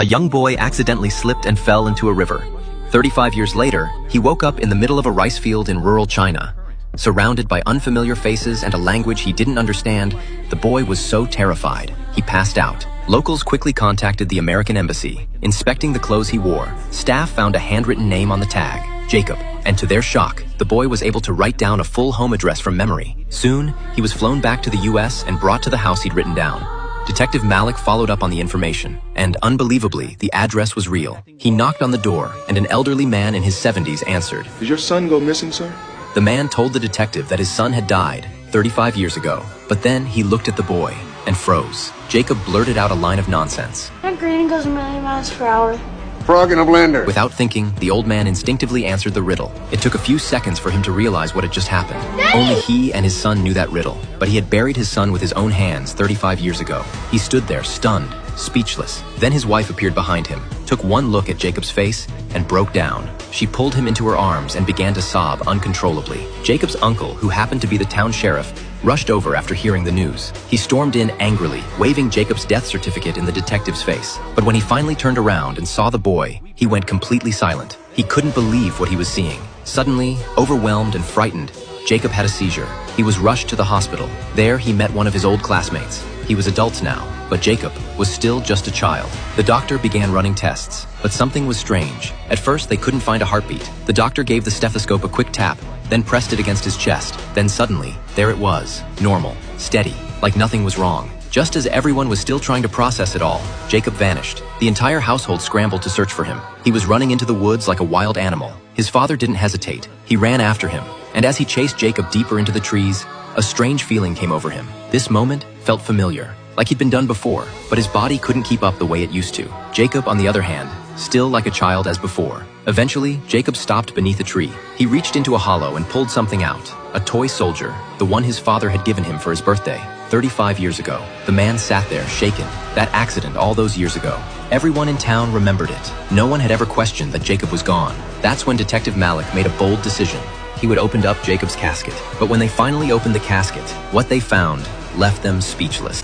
A young boy accidentally slipped and fell into a river. 35 years later, he woke up in the middle of a rice field in rural China. Surrounded by unfamiliar faces and a language he didn't understand, the boy was so terrified, he passed out. Locals quickly contacted the American embassy. Inspecting the clothes he wore, staff found a handwritten name on the tag, Jacob, and to their shock, the boy was able to write down a full home address from memory. Soon, he was flown back to the US and brought to the house he'd written down. Detective Malik followed up on the information, and unbelievably, the address was real. He knocked on the door, and an elderly man in his 70s answered. Did your son go missing, sir? The man told the detective that his son had died 35 years ago, but then he looked at the boy and froze. Jacob blurted out a line of nonsense. My granny goes a million miles per hour. Frog in a blender. Without thinking, the old man instinctively answered the riddle. It took a few seconds for him to realize what had just happened. Only he and his son knew that riddle, but he had buried his son with his own hands 35 years ago. He stood there, stunned, speechless. Then his wife appeared behind him, took one look at Jacob's face, and broke down. She pulled him into her arms and began to sob uncontrollably. Jacob's uncle, who happened to be the town sheriff, rushed over after hearing the news. He stormed in angrily, waving Jacob's death certificate in the detective's face. But when he finally turned around and saw the boy, he went completely silent. He couldn't believe what he was seeing. Suddenly, overwhelmed and frightened, Jacob had a seizure. He was rushed to the hospital. There, he met one of his old classmates. He was adults now, but Jacob was still just a child. The doctor began running tests, but something was strange. At first, they couldn't find a heartbeat. The doctor gave the stethoscope a quick tap, then pressed it against his chest. Then suddenly, there it was, normal, steady, like nothing was wrong. Just as everyone was still trying to process it all, Jacob vanished. The entire household scrambled to search for him. He was running into the woods like a wild animal. His father didn't hesitate. He ran after him, and as he chased Jacob deeper into the trees, a strange feeling came over him. This moment felt familiar, like he'd been done before, but his body couldn't keep up the way it used to. Jacob, on the other hand, still like a child as before. Eventually, Jacob stopped beneath a tree. He reached into a hollow and pulled something out. A toy soldier, the one his father had given him for his birthday, 35 years ago. The man sat there, shaken. That accident all those years ago. Everyone in town remembered it. No one had ever questioned that Jacob was gone. That's when Detective Malik made a bold decision. He would open up Jacob's casket. But when they finally opened the casket, what they found left them speechless.